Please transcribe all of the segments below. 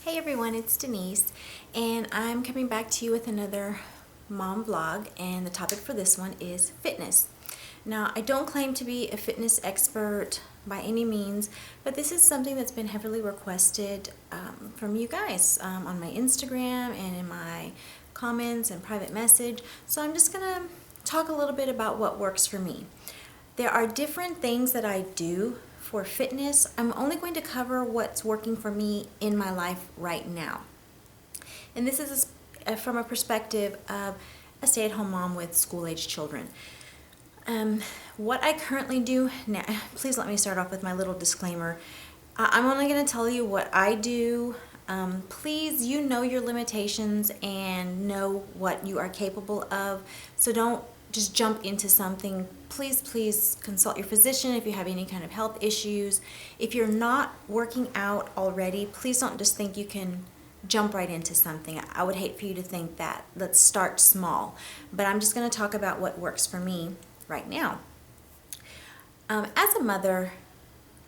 Hey everyone, it's Denise, and I'm coming back to you with another mom vlog, and the topic for this one is fitness. Now, I don't claim to be a fitness expert by any means, but this is something that's been heavily requested from you guys on my Instagram and in my comments and private message, so I'm just gonna talk a little bit about what works for me. There are different things that I do for fitness. I'm only going to cover what's working for me in my life right now. And this is from a perspective of a stay-at-home mom with school-age children. What I currently do now, please let me start off with my little disclaimer. I'm only going to tell you what I do. Please, you know your limitations and know what you are capable of, so don't just jump into something. Please consult your physician if you have any kind of health issues. If you're not working out already, please don't just think you can jump right into something. I would hate for you to think that. Let's start small. But I'm just going to talk about what works for me right now. As a mother,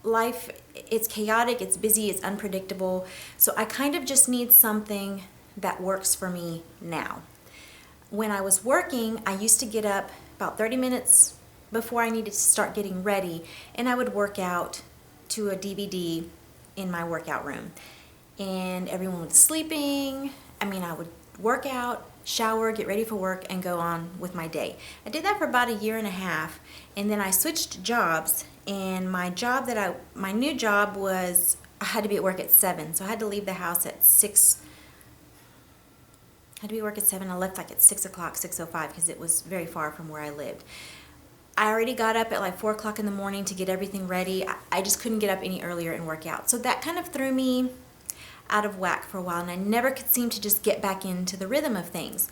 life, it's chaotic, it's busy, it's unpredictable. So I kind of just need something that works for me now. When I was working, I used to get up about 30 minutes before I needed to start getting ready, and I would work out to a DVD in my workout room. And everyone was sleeping. I would work out, shower, get ready for work, and go on with my day. I did that for about a year and a half, and then I switched jobs, and my new job was, I had to be at work at 7, so I had to leave the house at 6. I had to be at work at 7. I left like at 6 o'clock, 6:05, because it was very far from where I lived. I already got up at like 4 o'clock in the morning to get everything ready. I just couldn't get up any earlier and work out. So that kind of threw me out of whack for a while, and I never could seem to just get back into the rhythm of things.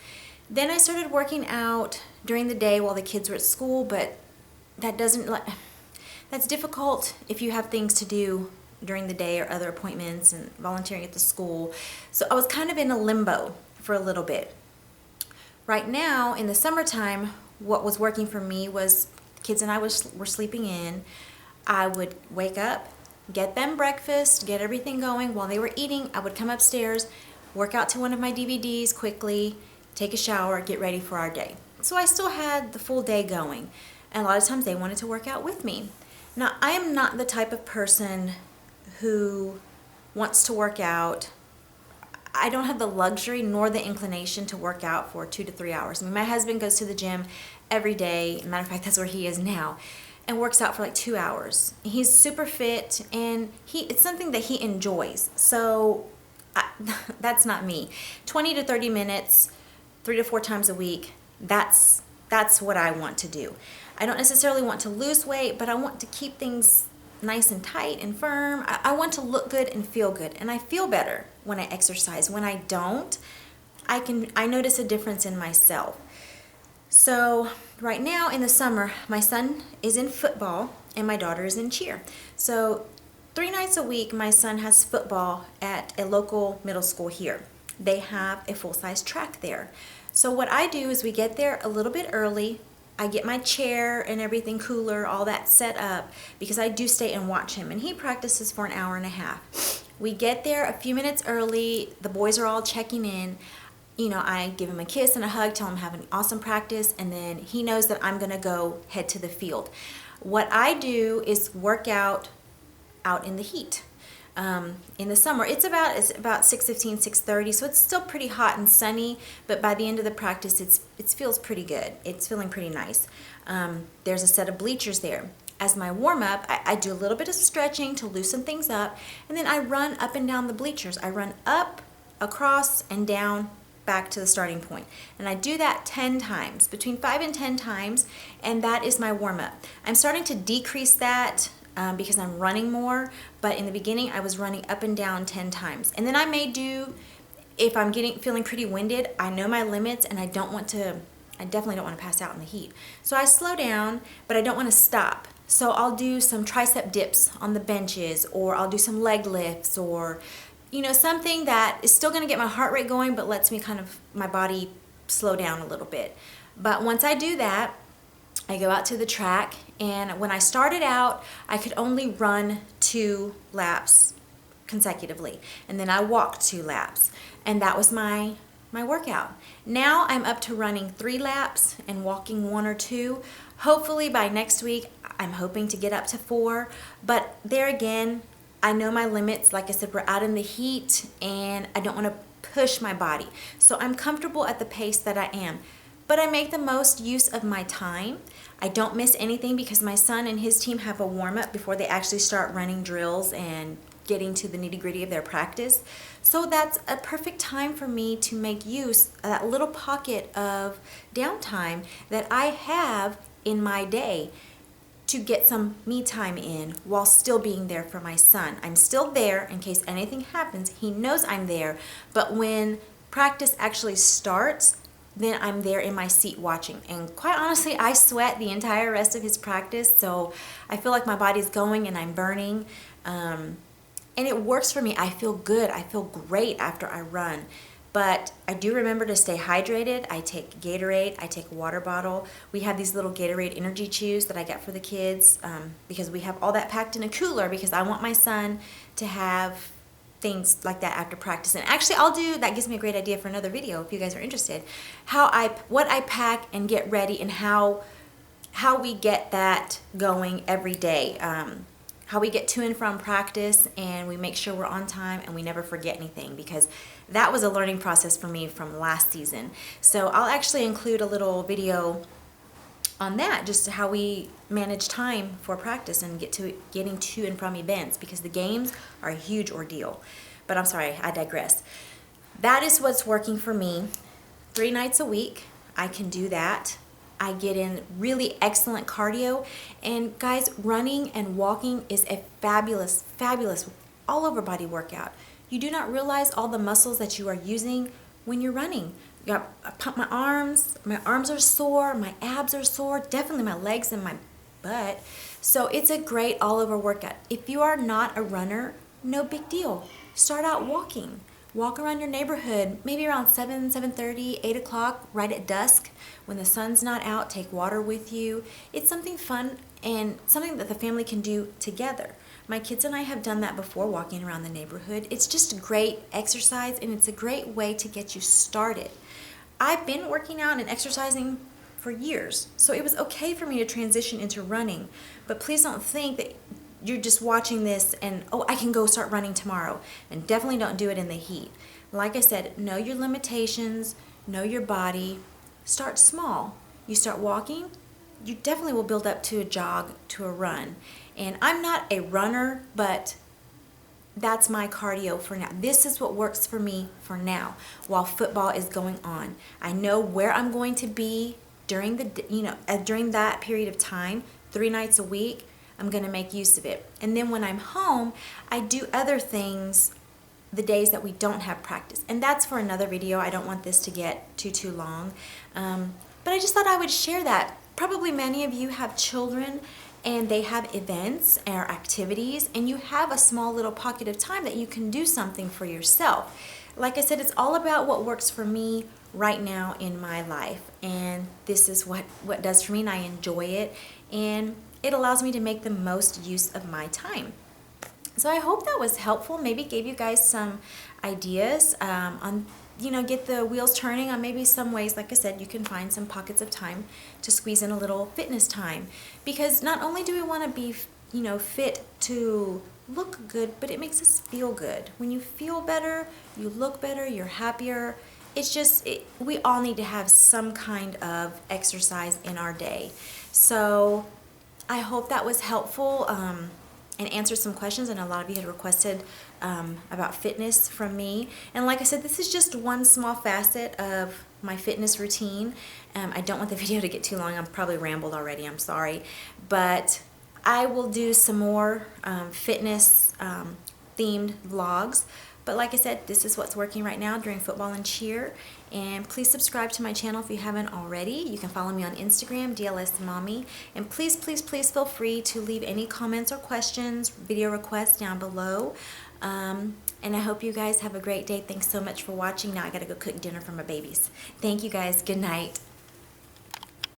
Then I started working out during the day while the kids were at school, but that's difficult if you have things to do during the day or other appointments and volunteering at the school. So I was kind of in a limbo for a little bit. Right now, in the summertime, what was working for me was the kids and I were sleeping in. I would wake up, get them breakfast, get everything going. While they were eating, I would come upstairs, work out to one of my DVDs quickly, take a shower, get ready for our day. So I still had the full day going. And a lot of times they wanted to work out with me. Now, I am not the type of person who wants to work out. I don't have the luxury nor the inclination to work out for 2 to 3 hours. My husband goes to the gym every day. Matter of fact, that's where he is now, and works out for like 2 hours. He's super fit, and it's something that he enjoys. So that's not me. 20 to 30 minutes, 3 to 4 times a week, that's what I want to do. I don't necessarily want to lose weight, but I want to keep things nice and tight and firm. I want to look good and feel good, and I feel better when I exercise. When I don't, I notice a difference in myself. So right now in the summer, my son is in football and my daughter is in cheer. So 3 nights a week, my son has football at a local middle school here. They have a full-size track there. So what I do is we get there a little bit early. I get my chair and everything, cooler, all that set up, because I do stay and watch him, and he practices for an hour and a half. We get there a few minutes early. The boys are all checking in. I give him a kiss and a hug, tell him have an awesome practice, and then he knows that I'm gonna go head to the field. What I do is work out in the heat. In the summer, it's about 6:15, 6:30, so it's still pretty hot and sunny, but by the end of the practice, it feels pretty good. It's feeling pretty nice. There's a set of bleachers there. As my warm-up, I do a little bit of stretching to loosen things up, and then I run up and down the bleachers. I run up, across, and down, back to the starting point. And I do that 10 times, between 5 and 10 times, and that is my warm-up. I'm starting to decrease that because I'm running more, but in the beginning I was running up and down 10 times. And then I may do, if I'm feeling pretty winded, I know my limits, and I definitely don't want to pass out in the heat. So I slow down, but I don't want to stop. So I'll do some tricep dips on the benches, or I'll do some leg lifts, or something that is still going to get my heart rate going, but lets me my body slow down a little bit. But once I do that, I go out to the track, and when I started out, I could only run 2 laps consecutively. And then I walked 2 laps. And that was my workout. Now I'm up to running 3 laps and walking 1 or 2. Hopefully by next week, I'm hoping to get up to 4. But there again, I know my limits. Like I said, we're out in the heat and I don't want to push my body. So I'm comfortable at the pace that I am. But I make the most use of my time. I don't miss anything because my son and his team have a warm-up before they actually start running drills and getting to the nitty-gritty of their practice. So that's a perfect time for me to make use of that little pocket of downtime that I have in my day to get some me time in while still being there for my son. I'm still there in case anything happens. He knows I'm there, but when practice actually starts, then I'm there in my seat watching. And quite honestly, I sweat the entire rest of his practice, so I feel like my body's going and I'm burning. And it works for me. I feel good. I feel great after I run. But I do remember to stay hydrated. I take Gatorade. I take a water bottle. We have these little Gatorade energy chews that I get for the kids because we have all that packed in a cooler because I want my son to have things like that after practice. And actually that gives me a great idea for another video if you guys are interested. What I pack and get ready and how we get that going every day. How we get to and from practice and we make sure we're on time and we never forget anything, because that was a learning process for me from last season. So I'll actually include a little video on that, just how we manage time for practice and getting to and from events, because the games are a huge ordeal. But I'm sorry, I digress. That is what's working for me. 3 nights a week, I can do that. I get in really excellent cardio, and guys, running and walking is a fabulous, fabulous all over body workout. You do not realize all the muscles that you are using when you're running. I pump my arms are sore, my abs are sore, definitely my legs and my butt. So it's a great all over workout. If you are not a runner, no big deal. Start out walking. Walk around your neighborhood, maybe around 7:30, 8 o'clock, right at dusk. When the sun's not out, take water with you. It's something fun and something that the family can do together. My kids and I have done that before, walking around the neighborhood. It's just a great exercise, and it's a great way to get you started. I've been working out and exercising for years, so it was okay for me to transition into running. But please don't think that you're just watching this and, oh, I can go start running tomorrow. And definitely don't do it in the heat. Like I said, know your limitations, know your body. Start small. You start walking, you definitely will build up to a jog, to a run. And I'm not a runner, but that's my cardio for now. This is what works for me for now while football is going on. I know where I'm going to be during during that period of time, 3 nights a week. I'm going to make use of it. And then when I'm home, I do other things the days that we don't have practice. And that's for another video. I don't want this to get too long. But I just thought I would share that. Probably many of you have children and they have events or activities, and you have a small little pocket of time that you can do something for yourself. Like I said, it's all about what works for me right now in my life. And this is what does for me, and I enjoy it. And it allows me to make the most use of my time. So I hope that was helpful. Maybe gave you guys some ideas on, get the wheels turning on maybe some ways. Like I said, you can find some pockets of time to squeeze in a little fitness time. Because not only do we want to be, fit to look good, but it makes us feel good. When you feel better, you look better, you're happier. It's just, we all need to have some kind of exercise in our day. So I hope that was helpful and answered some questions, and a lot of you had requested about fitness from me. And like I said, this is just one small facet of my fitness routine. I don't want the video to get too long. I'm probably rambled already. I'm sorry. But I will do some more fitness themed vlogs. But like I said, this is what's working right now during football and cheer. And please subscribe to my channel if you haven't already. You can follow me on Instagram, DLSMOMMY. And please, please, please feel free to leave any comments or questions, video requests down below. And I hope you guys have a great day. Thanks so much for watching. Now I gotta go cook dinner for my babies. Thank you guys. Good night.